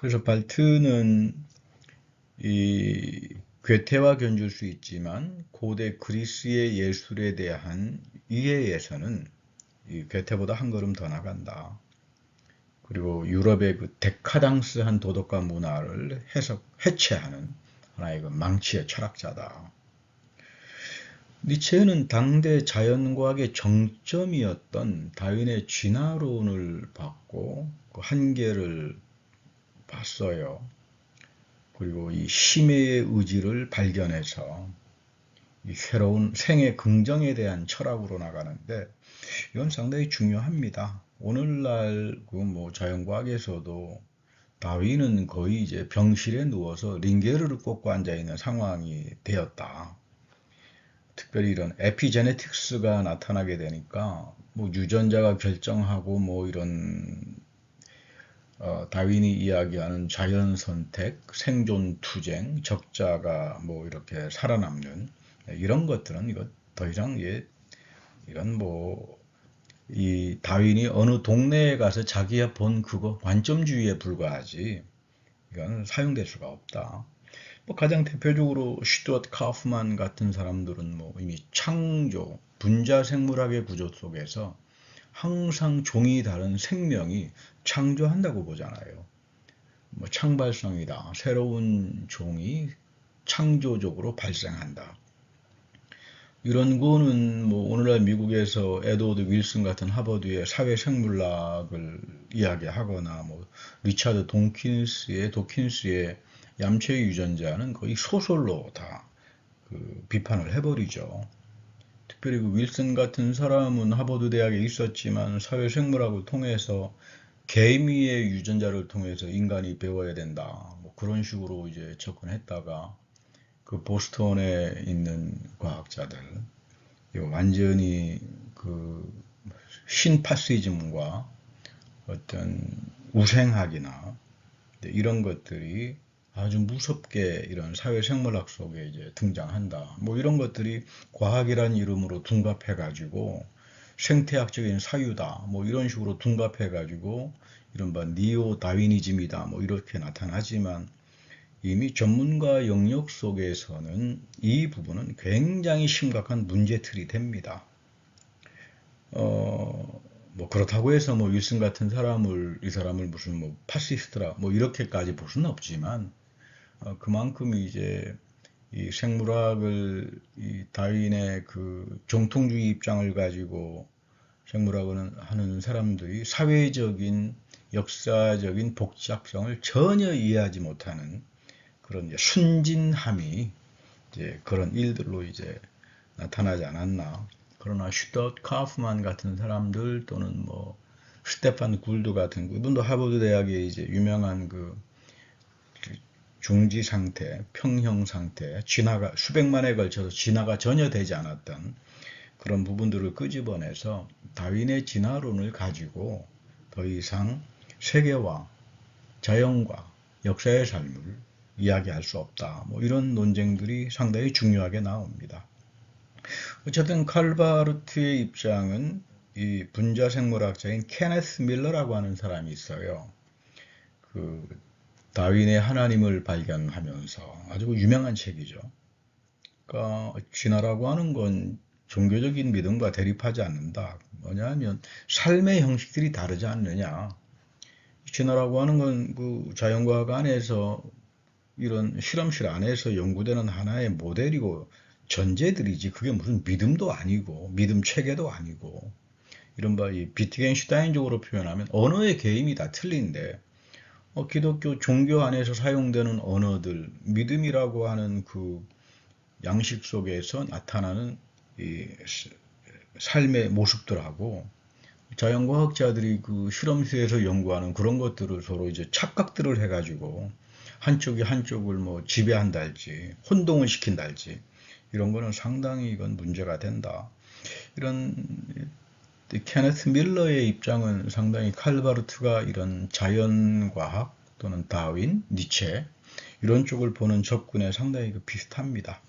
그래서 발트는 이 괴테와 견줄 수 있지만 고대 그리스의 예술에 대한 이해에서는 이 괴테보다 한 걸음 더 나간다. 그리고 유럽의 그 데카당스한 도덕과 문화를 해체하는 하나의 그 망치의 철학자다. 니체는 당대 자연과학의 정점이었던 다윈의 진화론을 받고 그 한계를 봤어요. 그리고 이 심해의 의지를 발견해서 이 새로운 생의 긍정에 대한 철학으로 나가는데 이건 상당히 중요합니다. 오늘날 그 뭐 자연과학에서도 다윈은 거의 이제 병실에 누워서 링게르를 꽂고 앉아 있는 상황이 되었다. 특별히 이런 에피제네틱스가 나타나게 되니까 뭐 유전자가 결정하고 뭐 이런 다윈이 이야기하는 자연 선택, 생존 투쟁, 적자가 뭐 이렇게 살아남는 이런 것들은 이거 더 이상 이건 뭐 이 다윈이 어느 동네에 가서 자기가 본 그거 관점주의에 불과하지 이건 사용될 수가 없다. 뭐 가장 대표적으로 슈투어트 카프만 같은 사람들은 뭐 이미 창조, 분자 생물학의 구조 속에서 항상 종이 다른 생명이 창조한다고 보잖아요. 뭐 창발성이다. 새로운 종이 창조적으로 발생한다. 이런 거는 뭐 오늘날 미국에서 에드워드 윌슨 같은 하버드의 사회생물학을 이야기하거나 뭐 리차드 도킨스의 얌체의 유전자는 거의 소설로 다 그 비판을 해버리죠. 특별히 그 윌슨 같은 사람은 하버드 대학에 있었지만 사회생물학을 통해서 개미의 유전자를 통해서 인간이 배워야 된다. 뭐 그런 식으로 이제 접근했다가 그 보스턴에 있는 과학자들 완전히 그 신파시즘과 어떤 우생학이나 이런 것들이 아주 무섭게 이런 사회생물학 속에 이제 등장한다. 뭐 이런 것들이 과학이라는 이름으로 둔갑해가지고 생태학적인 사유다. 뭐 이런 식으로 둔갑해가지고 이른바 니오 다위니즘이다. 뭐 이렇게 나타나지만 이미 전문가 영역 속에서는 이 부분은 굉장히 심각한 문제틀이 됩니다. 뭐 그렇다고 해서 뭐 윌슨 같은 이 사람을 무슨 뭐 파시스트라 뭐 이렇게까지 볼 수는 없지만 그만큼 이제 이 생물학을 이 다윈의 그 정통주의 입장을 가지고 생물학을 하는 사람들이 사회적인 역사적인 복잡성을 전혀 이해하지 못하는 그런 이제 순진함이 이제 그런 일들로 이제 나타나지 않았나. 그러나 슈터트 카프만 같은 사람들 또는 뭐 스테판 굴드 같은 이분도 하버드 대학의 이제 유명한 그 중지 상태, 평형 상태, 진화가 수백만에 걸쳐서 진화가 전혀 되지 않았던 그런 부분들을 끄집어내서 다윈의 진화론을 가지고 더 이상 세계와 자연과 역사의 삶을 이야기할 수 없다. 뭐 이런 논쟁들이 상당히 중요하게 나옵니다. 어쨌든 칼바르트의 입장은 이 분자생물학자인 케네스 밀러라고 하는 사람이 있어요. 그 다윈의 하나님을 발견하면서 아주 유명한 책이죠. 그러니까 진화라고 하는 건 종교적인 믿음과 대립하지 않는다. 뭐냐면 삶의 형식들이 다르지 않느냐. 진화라고 하는 건 그 자연과학 안에서 이런 실험실 안에서 연구되는 하나의 모델이고 전제들이지 그게 무슨 믿음도 아니고 믿음 체계도 아니고 이른바 이 비트겐슈타인적으로 표현하면 언어의 개임이 다 틀린데 기독교 종교 안에서 사용되는 언어들 믿음이라고 하는 그 양식 속에서 나타나는 이 삶의 모습들하고 자연과학자들이 그 실험실에서 연구하는 그런 것들을 서로 이제 착각들을 해가지고 한쪽이 한쪽을 뭐 지배한달지 혼동을 시킨달지 이런 거는 상당히 이건 문제가 된다. 이런 케네스 밀러의 입장은 상당히 칼바르트가 이런 자연과학 또는 다윈, 니체 이런 쪽을 보는 접근에 상당히 비슷합니다.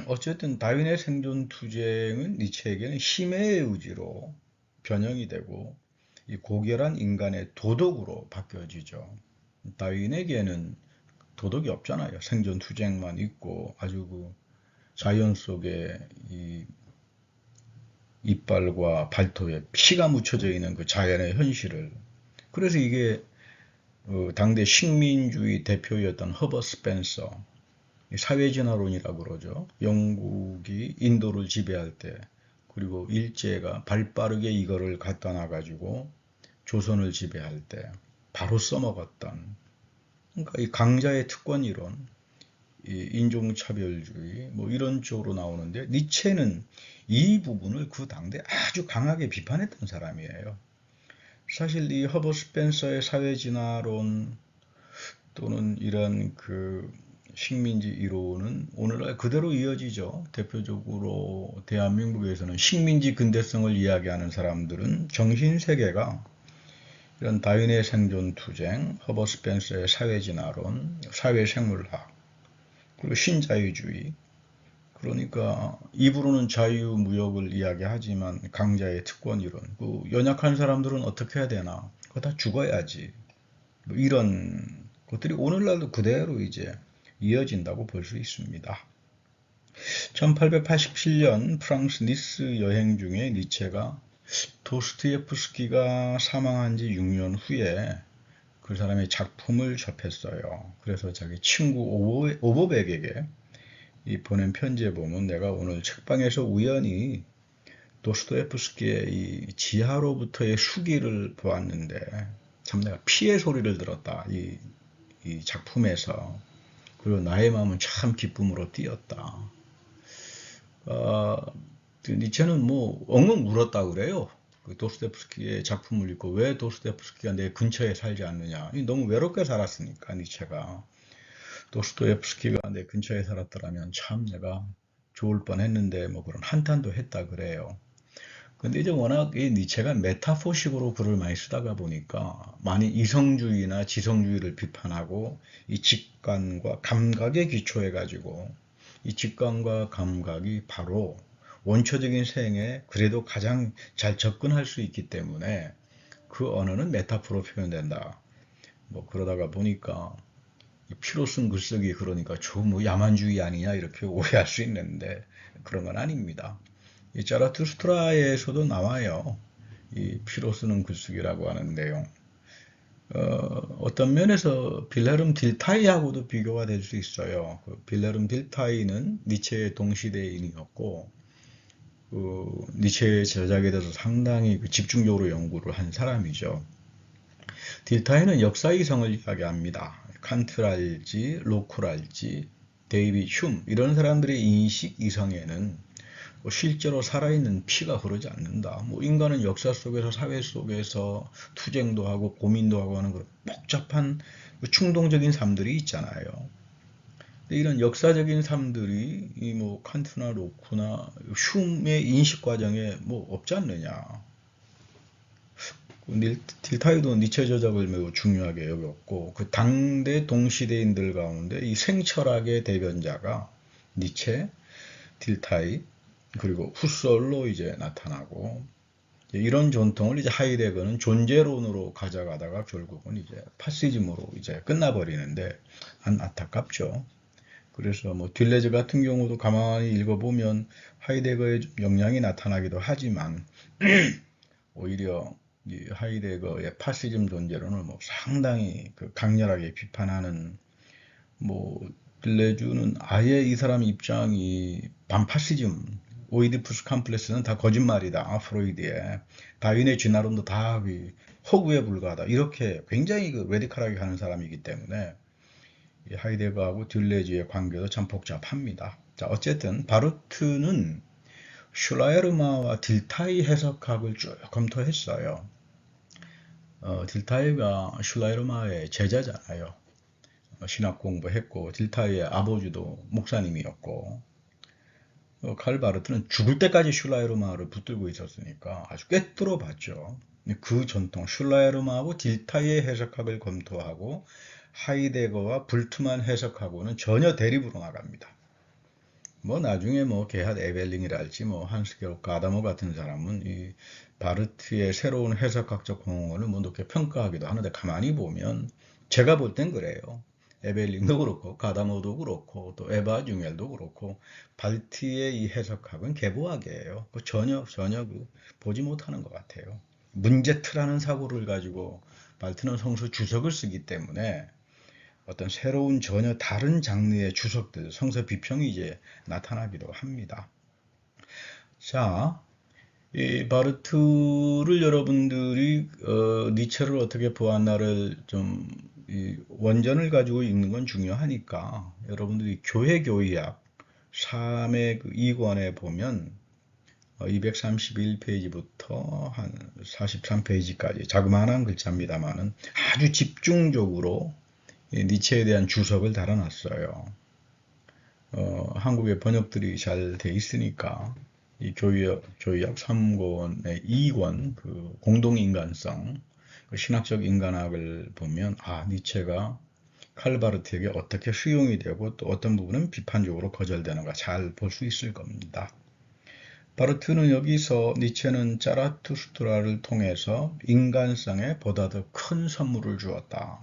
어쨌든 다윈의 생존 투쟁은 니체에게는 힘의 의지로 변형이 되고 이 고결한 인간의 도덕으로 바뀌어지죠. 다윈에게는 도덕이 없잖아요. 생존 투쟁만 있고 아주 그 자연 속에 이 이빨과 발톱에 피가 묻혀져 있는 그 자연의 현실을. 그래서 이게 당대 식민주의 대표였던 허버 스펜서, 사회진화론이라고 그러죠. 영국이 인도를 지배할 때, 그리고 일제가 발빠르게 이거를 갖다 놔가지고 조선을 지배할 때 바로 써먹었던, 그러니까 이 강자의 특권 이론, 이 인종차별주의 뭐 이런 쪽으로 나오는데, 니체는 이 부분을 그 당대 아주 강하게 비판했던 사람이에요. 사실 이 허버 스펜서의 사회진화론 또는 이런 그 식민지 이론은 오늘날 그대로 이어지죠. 대표적으로 대한민국에서는 식민지 근대성을 이야기하는 사람들은 정신세계가 이런 다윈의 생존투쟁, 허버 스펜서의 사회진화론, 사회생물학, 그리고 신자유주의, 그러니까 입으로는 자유무역을 이야기하지만 강자의 특권 이론, 그 연약한 사람들은 어떻게 해야 되나? 그거 다 죽어야지. 뭐 이런 것들이 오늘날도 그대로 이제 이어진다고 볼 수 있습니다. 1887년 프랑스 니스 여행 중에 니체가 도스토옙스키가 사망한 지 6년 후에 그 사람의 작품을 접했어요. 그래서 자기 친구 오버백에게 이 보낸 편지에 보면, 내가 오늘 책방에서 우연히 도스토옙스키의 이 지하로부터의 수기를 보았는데 참 내가 피의 소리를 들었다. 이 작품에서. 그리고 나의 마음은 참 기쁨으로 뛰었다. 니체는 뭐 엉엉 울었다 그래요. 그 도스토옙스키의 작품을 읽고, 왜 도스토옙스키가 내 근처에 살지 않느냐. 너무 외롭게 살았으니까 니체가. 도스토옙스키가 내 근처에 살았더라면 참 내가 좋을 뻔했는데, 뭐 그런 한탄도 했다 그래요. 근데 이제 워낙 이 니체가 메타포식으로 글을 많이 쓰다가 보니까 많이 이성주의나 지성주의를 비판하고, 이 직관과 감각에 기초해 가지고, 이 직관과 감각이 바로 원초적인 생에 그래도 가장 잘 접근할 수 있기 때문에 그 언어는 메타포로 표현된다. 뭐 그러다가 보니까 피로 쓴 글쓰기, 그러니까 저 뭐 야만주의 아니냐 이렇게 오해할 수 있는데 그런 건 아닙니다. 이 자라투스트라에서도 나와요. 이 피로 쓰는 글쓰기라고 하는 내용. 어떤 면에서 빌헤름 딜타이하고도 비교가 될 수 있어요. 그 빌헤름 딜타이는 니체의 동시대인이었고, 니체의 제작에 대해서 상당히 집중적으로 연구를 한 사람이죠. 딜타이는 역사이성을 이야기합니다. 칸트랄지, 로크랄지, 데이빗 흉 이런 사람들의 인식 이성에는 실제로 살아있는 피가 흐르지 않는다. 뭐 인간은 역사 속에서, 사회 속에서 투쟁도 하고 고민도 하고 하는 그런 복잡한 충동적인 삶들이 있잖아요. 근데 이런 역사적인 삶들이 이 뭐 칸트나 로크나 흉의 인식 과정에 뭐 없지 않느냐. 딜타이도 니체 저작을 매우 중요하게 여겼고, 그 당대 동시대인들 가운데 이 생철학의 대변자가 니체, 딜타이, 그리고 후설로 이제 나타나고, 이런 전통을 이제 하이데거는 존재론으로 가져가다가 결국은 이제 파시즘으로 이제 끝나버리는데 안타깝죠. 그래서 뭐 딜레즈 같은 경우도 가만히 읽어보면 하이데거의 영향이 나타나기도 하지만 오히려 이 하이데거의 파시즘 존재론을 뭐 상당히 그 강렬하게 비판하는, 뭐 딜레주는 아예 이 사람 입장이 반파시즘, 오이디푸스 컴플렉스는 다 거짓말이다, 프로이드의 다윈의 진화론도 다 허구에 불과하다, 이렇게 굉장히 그 레디컬하게 하는 사람이기 때문에 이 하이데거하고 딜레주의 관계도 참 복잡합니다. 자, 어쨌든 바르트는 슐라에르마와 딜타이 해석학을 쭉 검토했어요. 딜타이가 슐라에르마의 제자잖아요. 신학 공부했고, 딜타이의 아버지도 목사님이었고, 칼 바르트는 죽을 때까지 슐라에르마를 붙들고 있었으니까 아주 꿰뚫어 봤죠. 그 전통, 슐라에르마하고 딜타이의 해석학을 검토하고 하이데거와 불트만 해석하고는 전혀 대립으로 나갑니다. 뭐 나중에 뭐 게핫 에벨링이랄지 뭐 한스게로 가다모 같은 사람은 이 바르트의 새로운 해석학적 공헌을 뭐 높게 평가하기도 하는데 가만히 보면 제가 볼 땐 그래요. 에벨링도 그렇고 가다모도 그렇고 또 에바 중엘도 그렇고 바르트의 이 해석학은 개보학이에요. 그 전혀 보지 못하는 것 같아요. 문제트라는 사고를 가지고 바르트는 성서 주석을 쓰기 때문에 어떤 새로운 전혀 다른 장르의 주석들, 성서 비평이 이제 나타나기도 합니다. 자, 이 바르트를 여러분들이 니체를 어떻게 보았나를 좀 원전을 가지고 읽는 건 중요하니까 여러분들이 교회 교의학 3의 그 2권에 보면 231페이지부터 한 43페이지까지 자그마한 글자입니다만은 아주 집중적으로 니체에 대한 주석을 달아놨어요. 한국의 번역들이 잘 돼 있으니까 이 교의학 3권의 2권 그 공동인간성 그 신학적 인간학을 보면 니체가 칼바르트에게 어떻게 수용이 되고 또 어떤 부분은 비판적으로 거절되는가 잘 볼 수 있을 겁니다. 바르트는 여기서 니체는 자라투스트라를 통해서 인간성에 보다 더 큰 선물을 주었다.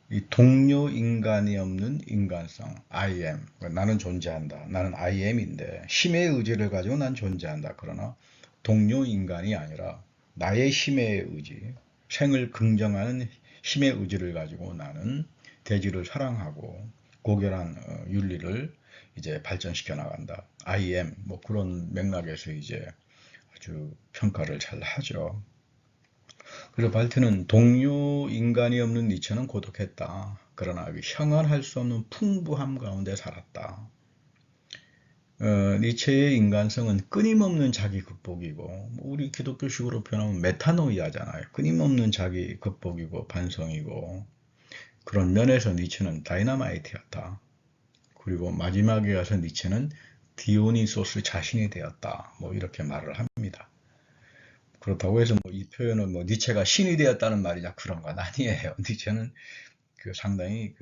이 동료 인간이 없는 인간성, I am. 나는 존재한다. 나는 I am인데 힘의 의지를 가지고 난 존재한다. 그러나 동료 인간이 아니라 나의 힘의 의지, 생을 긍정하는 힘의 의지를 가지고 나는 대지를 사랑하고 고결한 윤리를 이제 발전시켜 나간다. I am. 뭐 그런 맥락에서 이제 아주 평가를 잘 하죠. 그래서 발트는 동료 인간이 없는 니체는 고독했다. 그러나 형언할 수 없는 풍부함 가운데 살았다. 니체의 인간성은 끊임없는 자기 극복이고 우리 기독교식으로 표현하면 메타노이아잖아요. 끊임없는 자기 극복이고 반성이고 그런 면에서 니체는 다이너마이트였다. 그리고 마지막에 가서 니체는 디오니소스 자신이 되었다. 뭐 이렇게 말을 합니다. 그렇다고 해서 뭐 이 표현은 뭐 니체가 신이 되었다는 말이냐 그런 건 아니에요. 니체는 상당히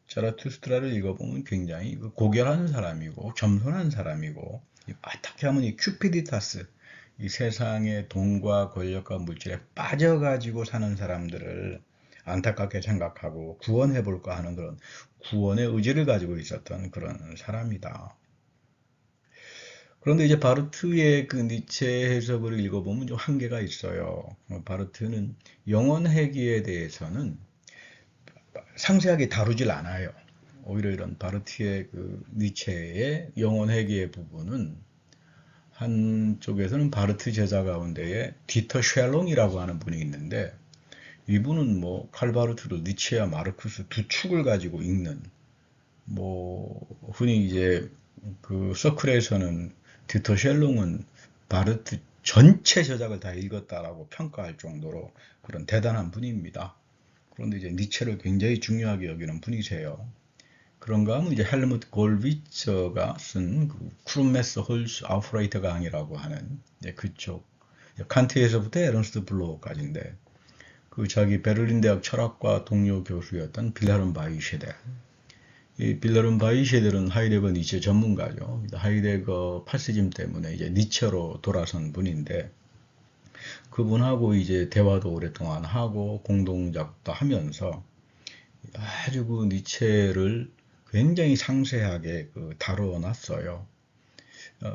자라투스트라를 읽어보면 굉장히 고결한 사람이고 겸손한 사람이고 어떻게 하면 이 큐피디타스 이 세상의 돈과 권력과 물질에 빠져가지고 사는 사람들을 안타깝게 생각하고 구원해 볼까 하는 그런 구원의 의지를 가지고 있었던 그런 사람이다. 그런데 이제 바르트의 그 니체 해석을 읽어보면 좀 한계가 있어요. 바르트는 영원 회귀에 대해서는 상세하게 다루질 않아요. 오히려 이런 바르트의 그 니체의 영원 회귀의 부분은 한쪽에서는 바르트 제자 가운데에 디터 쉘롱이라고 하는 분이 있는데 이분은 뭐 칼바르트도 니체와 마르쿠스 두 축을 가지고 읽는 뭐 흔히 이제 그 서클에서는 디터 쉘롱은 바르트 전체 저작을 다 읽었다라고 평가할 정도로 그런 대단한 분입니다. 그런데 이제 니체를 굉장히 중요하게 여기는 분이세요. 그런가 하면 이제 헬무트 골비처가 쓴 그 크룸메서 홀스 아우프라이터 강이라고 하는 그쪽 칸트에서부터 에른스트 블로우까지인데 그 자기 베를린 대학 철학과 동료 교수였던 빌헤른 바이셰델. 이 빌헤른 바이셰델은 하이데거 니체 전문가죠. 하이데거 파시즘 때문에 이제 니체로 돌아선 분인데 그분하고 이제 대화도 오랫동안 하고 공동작도 하면서 아주 그 니체를 굉장히 상세하게 다뤄놨어요.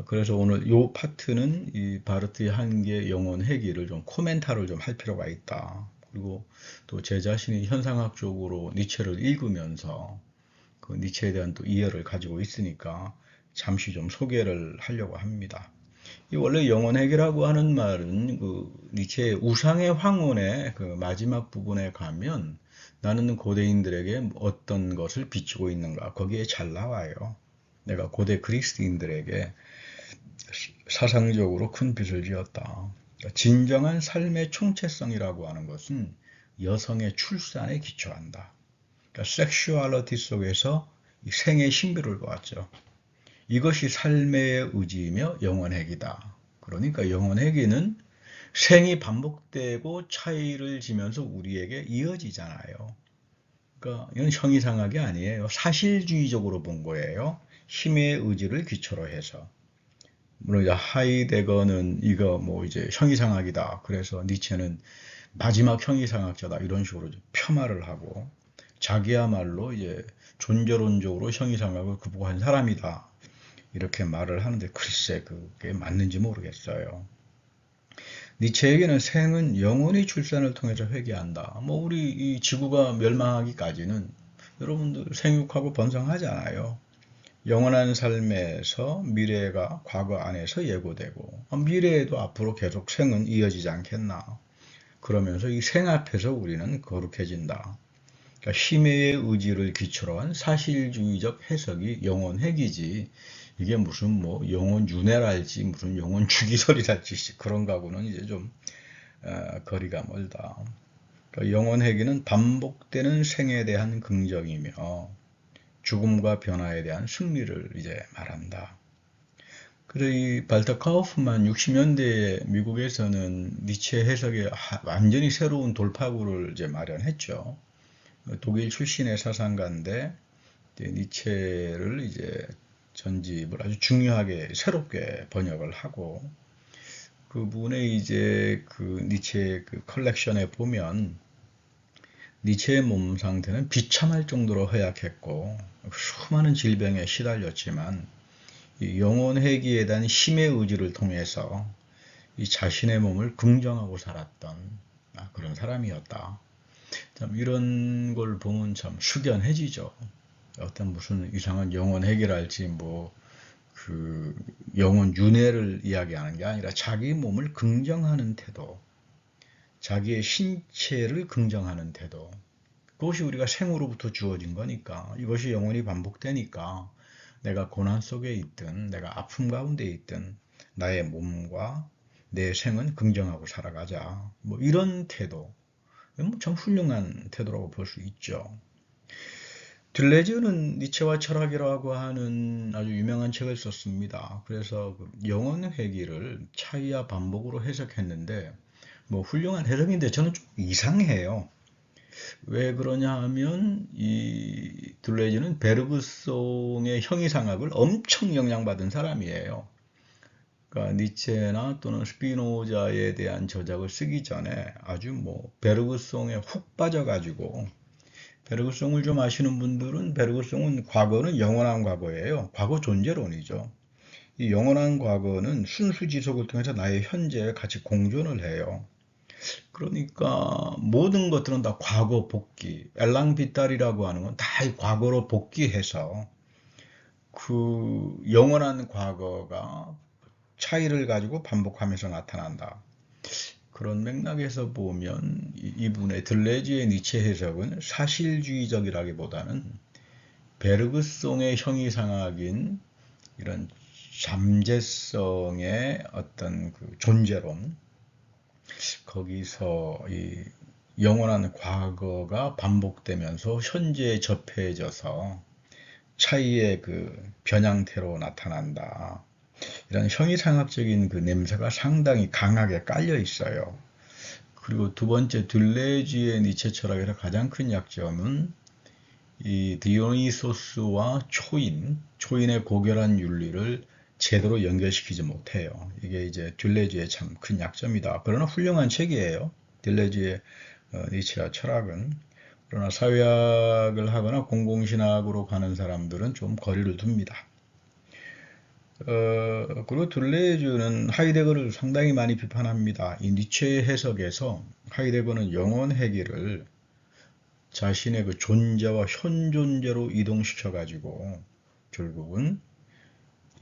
그래서 오늘 이 파트는 이 바르트의 한계 영혼 회귀를 좀 코멘타를 좀 할 필요가 있다. 그리고 또 제 자신이 현상학적으로 니체를 읽으면서 그 니체에 대한 또 이해를 가지고 있으니까 잠시 좀 소개를 하려고 합니다. 이 원래 영혼 회귀라고 하는 말은 그 니체의 우상의 황혼의 그 마지막 부분에 가면 나는 고대인들에게 어떤 것을 비추고 있는가 거기에 잘 나와요. 내가 고대 그리스인들에게 사상적으로 큰 빚을 지었다. 진정한 삶의 총체성이라고 하는 것은 여성의 출산에 기초한다. 그러니까 섹슈얼리티 속에서 생의 신비를 보았죠. 이것이 삶의 의지이며 영원회귀다. 그러니까 영원회귀는 생이 반복되고 차이를 지면서 우리에게 이어지잖아요. 그러니까 이건 형이상학이 아니에요. 사실주의적으로 본 거예요. 힘의 의지를 기초로 해서, 물론 이제 하이데거는 이거 뭐 이제 형이상학이다. 그래서 니체는 마지막 형이상학자다. 이런 식으로 폄하를 하고, 자기야말로 이제 존재론적으로 형이상학을 극복한 사람이다. 이렇게 말을 하는데 글쎄 그게 맞는지 모르겠어요. 니체에게는 생은 영원히 출산을 통해서 회귀한다. 뭐 우리 이 지구가 멸망하기까지는 여러분들 생육하고 번성하잖아요. 영원한 삶에서 미래가 과거 안에서 예고되고 미래에도 앞으로 계속 생은 이어지지 않겠나. 그러면서 이 생 앞에서 우리는 거룩해진다. 그러니까 힘의 의지를 기초로 한 사실주의적 해석이 영혼회귀지, 이게 무슨 뭐 영혼 윤회랄지 무슨 영혼 주기설이랄지 그런 거하고는 이제 좀 거리가 멀다. 그러니까 영혼회귀는 반복되는 생에 대한 긍정이며 죽음과 변화에 대한 승리를 이제 말한다. 그래서 이 발터 카우프만 60년대에 미국에서는 니체 해석에 완전히 새로운 돌파구를 이제 마련했죠. 독일 출신의 사상가인데 니체를 이제 전집을 아주 중요하게 새롭게 번역을 하고, 그분의 이제 그 니체 그 컬렉션에 보면 니체의 몸 상태는 비참할 정도로 허약했고 수많은 질병에 시달렸지만 이 영혼회귀에 대한 힘의 의지를 통해서 이 자신의 몸을 긍정하고 살았던 그런 사람이었다. 참 이런 걸 보면 참 숙연해지죠. 어떤 무슨 이상한 영혼회귀랄지 뭐 그 영혼 윤회를 이야기하는 게 아니라 자기 몸을 긍정하는 태도, 자기의 신체를 긍정하는 태도, 그것이 우리가 생으로부터 주어진 거니까, 이것이 영원히 반복되니까 내가 고난 속에 있든 내가 아픔 가운데 있든 나의 몸과 내 생은 긍정하고 살아가자. 뭐 이런 태도, 참 훌륭한 태도라고 볼 수 있죠. 들레즈는 니체와 철학이라고 하는 아주 유명한 책을 썼습니다. 그래서 영혼회귀를 차이와 반복으로 해석했는데 뭐 훌륭한 해석인데 저는 좀 이상해요. 왜 그러냐 하면 이 둘레즈는 베르그송의 형이상학을 엄청 영향받은 사람이에요. 그러니까 니체나 또는 스피노자에 대한 저작을 쓰기 전에 아주 뭐 베르그송에 훅 빠져가지고, 베르그송을 좀 아시는 분들은 베르그송은 과거는 영원한 과거예요. 과거 존재론이죠. 이 영원한 과거는 순수 지속을 통해서 나의 현재에 같이 공존을 해요. 그러니까 모든 것들은 다 과거 복귀, 엘랑비탈이라고 하는 건 다 과거로 복귀해서 그 영원한 과거가 차이를 가지고 반복하면서 나타난다. 그런 맥락에서 보면 이분의 들레즈의 니체 해석은 사실주의적이라기보다는 베르그송의 형이상학인 이런 잠재성의 어떤 그 존재론, 거기서 이 영원한 과거가 반복되면서 현재에 접해져서 차이의 그 변형태로 나타난다. 이런 형이상학적인 그 냄새가 상당히 강하게 깔려 있어요. 그리고 두 번째, 들레즈의 니체 철학에서 가장 큰 약점은 이 디오니소스와 초인의 고결한 윤리를 제대로 연결시키지 못해요. 이게 이제 들레즈의 참 큰 약점이다. 그러나 훌륭한 책이에요. 들레즈의 니체와 철학은. 그러나 사회학을 하거나 공공신학으로 가는 사람들은 좀 거리를 둡니다. 그리고 둘레즈는 하이데거를 상당히 많이 비판합니다. 이 니체의 해석에서 하이데거는 영혼회귀를 자신의 그 존재와 현존재로 이동시켜 가지고 결국은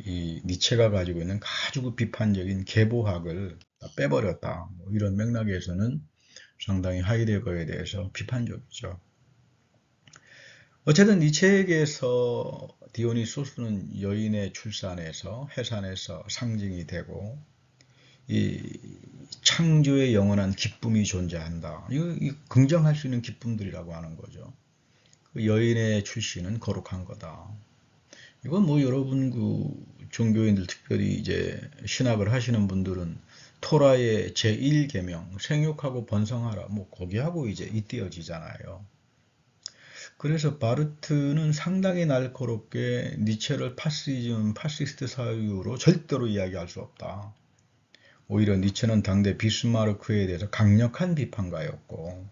이 니체가 가지고 있는 아주 비판적인 계보학을 빼버렸다. 뭐 이런 맥락에서는 상당히 하이데거에 대해서 비판적이죠. 어쨌든 니체에게서 디오니소스는 여인의 출산에서 해산에서 상징이 되고 이 창조의 영원한 기쁨이 존재한다. 이거 긍정할 수 있는 기쁨들이라고 하는 거죠. 그 여인의 출신은 거룩한 거다. 이건 뭐 여러분 그 종교인들 특별히 이제 신학을 하시는 분들은 토라의 제1계명 생육하고 번성하라 뭐 거기하고 이제 잇대어지잖아요. 그래서 바르트는 상당히 날카롭게 니체를 파시즘, 파시스트 사유로 절대로 이야기할 수 없다. 오히려 니체는 당대 비스마르크에 대해서 강력한 비판가였고,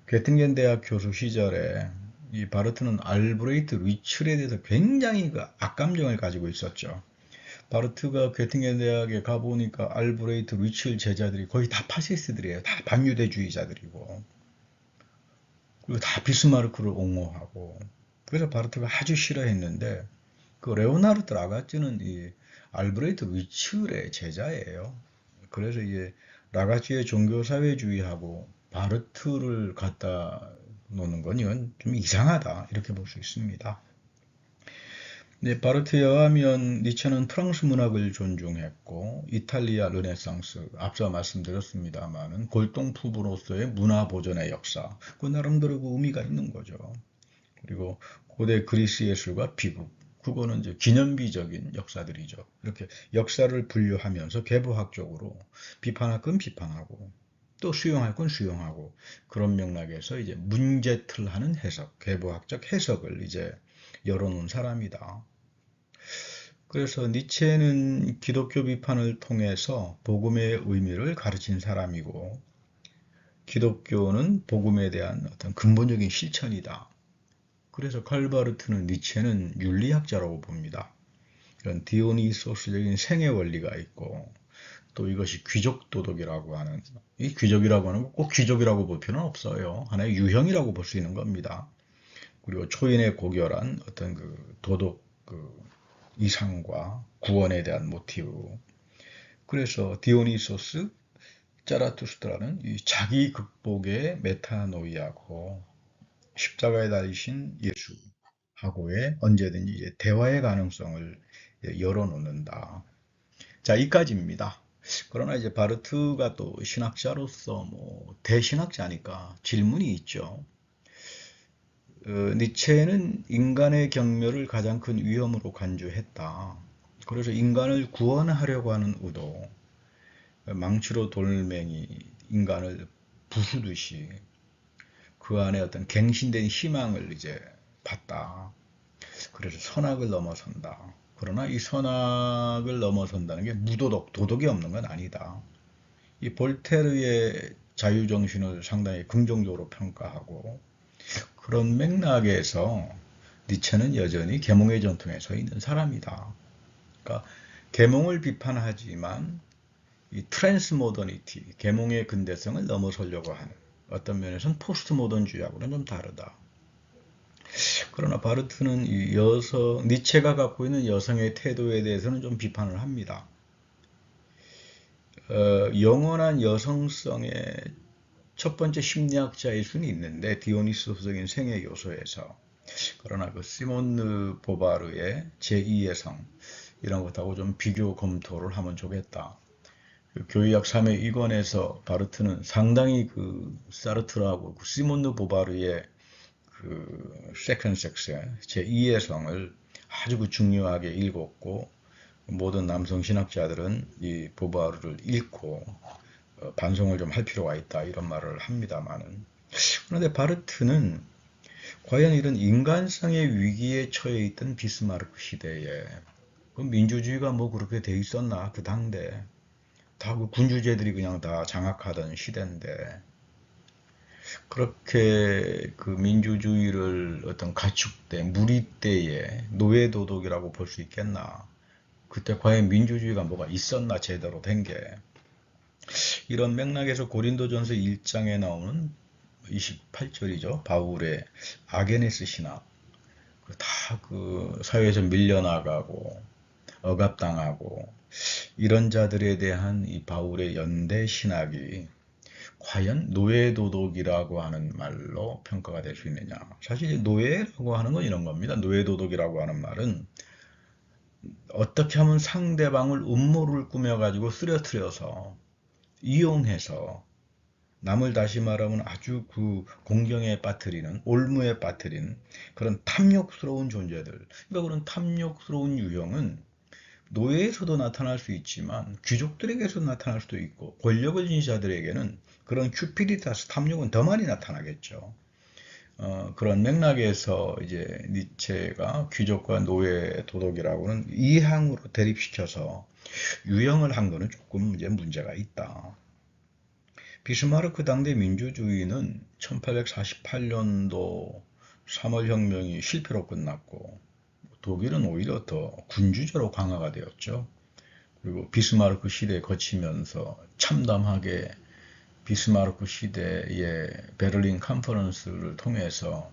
괴팅겐 대학 교수 시절에 이 바르트는 알브레이트 리첼에 대해서 굉장히 그 악감정을 가지고 있었죠. 바르트가 괴팅겐 대학에 가보니까 알브레이트 리첼 제자들이 거의 다 파시스트들이에요. 다 반유대주의자들이고, 그리고 다 비스마르크를 옹호하고, 그래서 바르트가 아주 싫어했는데, 그 레오나르트 라가찌는 이 알브레이트 리첼의 제자예요. 그래서 이제 라가찌의 종교사회주의하고 바르트를 갖다 놓는 건 이건 좀 이상하다 이렇게 볼 수 있습니다. 네, 바르트에 의하면 니체는 프랑스 문학을 존중했고 이탈리아 르네상스, 앞서 말씀드렸습니다만은 골동품으로서의 문화 보존의 역사, 그 나름대로 그 의미가 있는 거죠. 그리고 고대 그리스 예술과 비극, 그거는 이제 기념비적인 역사들이죠. 이렇게 역사를 분류하면서 계보학적으로 비판할 건 비판하고 또 수용할 건 수용하고 그런 맥락에서 이제 문제틀하는 해석, 계보학적 해석을 이제 열어놓은 사람이다. 그래서 니체는 기독교 비판을 통해서 복음의 의미를 가르친 사람이고 기독교는 복음에 대한 어떤 근본적인 실천이다. 그래서 칼바르트는 니체는 윤리학자라고 봅니다. 이런 디오니소스적인 생애 원리가 있고 또 이것이 귀족 도덕이라고 하는, 이 귀족이라고 하는 거 꼭 귀족이라고 볼 필요는 없어요. 하나의 유형이라고 볼 수 있는 겁니다. 그리고 초인의 고결한 어떤 그 도덕 그 이상과 구원에 대한 모티브. 그래서 디오니소스, 짜라투스트라는 이 자기 극복의 메타노이아고 십자가에 달리신 예수하고의 언제든지 이제 대화의 가능성을 열어놓는다. 자, 이까지입니다. 그러나 이제 바르트가 또 신학자로서 뭐 대신학자니까 질문이 있죠. 니체는 인간의 경멸을 가장 큰 위험으로 간주했다. 그래서 인간을 구원하려고 하는 의도, 망치로 돌멩이 인간을 부수듯이 그 안에 어떤 갱신된 희망을 이제 봤다. 그래서 선악을 넘어선다. 그러나 이 선악을 넘어선다는 게 무도덕, 도덕이 없는 건 아니다. 이 볼테르의 자유정신을 상당히 긍정적으로 평가하고 그런 맥락에서 니체는 여전히 계몽의 전통에 서 있는 사람이다. 그러니까 계몽을 비판하지만 이 트랜스 모더니티, 계몽의 근대성을 넘어서려고 하는 어떤 면에서는 포스트 모던주의하고는 좀 다르다. 그러나 바르트는 이 니체가 갖고 있는 여성의 태도에 대해서는 좀 비판을 합니다. 영원한 여성성의 첫 번째 심리학자일 수는 있는데 디오니소스적인 생애 요소에서 그러나 그 시몬느 보바르의 제2의 성 이런 것하고 좀 비교 검토를 하면 좋겠다. 그 교의학 3회 2권에서 바르트는 상당히 그 사르트르하고 그 시몬느 보바르의 그 세컨드 섹스 제2의 성을 아주 그 중요하게 읽었고 모든 남성 신학자들은 이 보바르를 읽고 반성을 좀 할 필요가 있다 이런 말을 합니다만은 그런데 바르트는 과연 이런 인간성의 위기에 처해 있던 비스마르크 시대에 그 민주주의가 뭐 그렇게 돼 있었나 그 당대 다 그 군주제들이 그냥 다 장악하던 시대인데 그렇게 그 민주주의를 어떤 가축대, 무리대의 노예도덕이라고 볼 수 있겠나? 그때 과연 민주주의가 뭐가 있었나 제대로 된 게. 이런 맥락에서 고린도전서 1장에 나오는 28절이죠. 바울의 아게네스 신학. 다 그 사회에서 밀려나가고 억압당하고 이런 자들에 대한 이 바울의 연대 신학이 과연 노예도덕이라고 하는 말로 평가가 될 수 있느냐. 사실 노예라고 하는 건 이런 겁니다. 노예도덕이라고 하는 말은 어떻게 하면 상대방을 음모를 꾸며가지고 쓰러뜨려서 이용해서 남을 다시 말하면 아주 그 공경에 빠뜨리는 올무에 빠뜨리는 그런 탐욕스러운 존재들. 그러니까 그런 탐욕스러운 유형은 노예에서도 나타날 수 있지만 귀족들에게서 나타날 수도 있고 권력을 지닌 자들에게는 그런 큐피디타스 탐욕은 더 많이 나타나겠죠. 그런 맥락에서 이제 니체가 귀족과 노예 도덕이라고는 이항으로 대립시켜서 유형을 한 거는 조금 이제 문제가 있다. 비스마르크 당대 민주주의는 1848년도 3월 혁명이 실패로 끝났고 독일은 오히려 더 군주제로 강화가 되었죠. 그리고 비스마르크 시대에 거치면서 참담하게 비스마르크 시대의 베를린 컨퍼런스를 통해서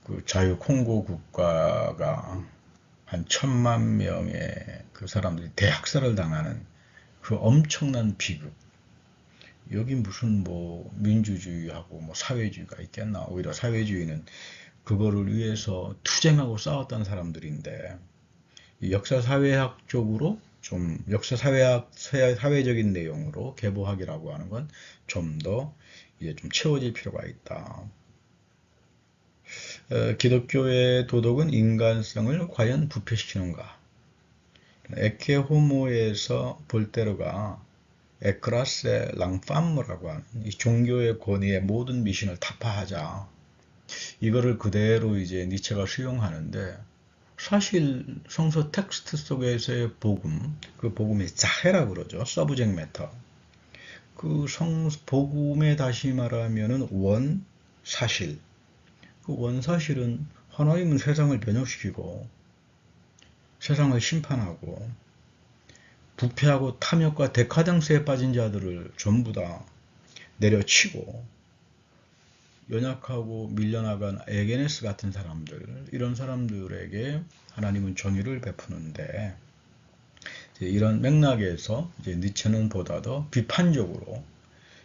그 자유 콩고 국가가 한 1,000만 명의 그 사람들이 대학살을 당하는 그 엄청난 비극. 여기 무슨 뭐 민주주의하고 뭐 사회주의가 있겠나. 오히려 사회주의는 그거를 위해서 투쟁하고 싸웠던 사람들인데 역사사회학적으로 좀 사회적인 내용으로 계보학이라고 하는 건 좀 더 이제 좀 채워질 필요가 있다. 기독교의 도덕은 인간성을 과연 부패시키는가? 에케 호모에서 볼테르가 에크라세 랑팜무라고 하는 이 종교의 권위의 모든 미신을 타파하자. 이거를 그대로 이제 니체가 수용하는데 사실 성서 텍스트 속에서의 복음, 그 복음이 자해라고 그러죠. 서브젝 매터. 그 복음에 다시 말하면은 원사실. 그 원사실은 하나님은 세상을 변혁시키고 세상을 심판하고 부패하고 탐욕과 데카당스에 빠진 자들을 전부 다 내려치고 연약하고 밀려나간 에게네스 같은 사람들, 이런 사람들에게 하나님은 정의를 베푸는데 이런 맥락에서 이제 니체는 보다 더 비판적으로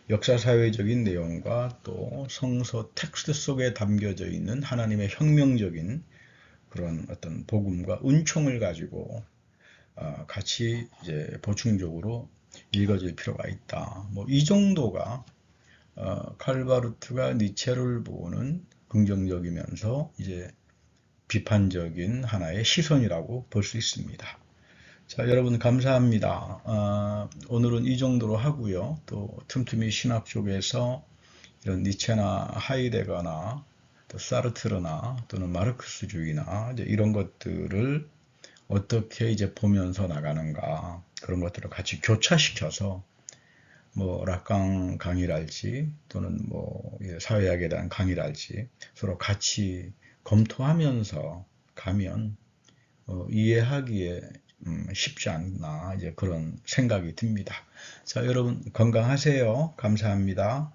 역사사회적인 내용과 또 성서 텍스트 속에 담겨져 있는 하나님의 혁명적인 그런 어떤 복음과 은총을 가지고 같이 이제 보충적으로 읽어질 필요가 있다. 뭐 이 정도가 칼바르트가 니체를 보는 긍정적이면서 이제 비판적인 하나의 시선이라고 볼 수 있습니다. 자, 여러분 감사합니다. 오늘은 이 정도로 하고요. 또 틈틈이 신학 쪽에서 이런 니체나 하이데거나 또 사르트르나 또는 마르크스주의나 이제 이런 것들을 어떻게 이제 보면서 나가는가, 그런 것들을 같이 교차시켜서 뭐 락강 강의랄지 또는 뭐 사회학에 대한 강의랄지 서로 같이 검토하면서 가면 이해하기에 쉽지 않나, 이제 그런 생각이 듭니다. 자, 여러분 건강하세요. 감사합니다.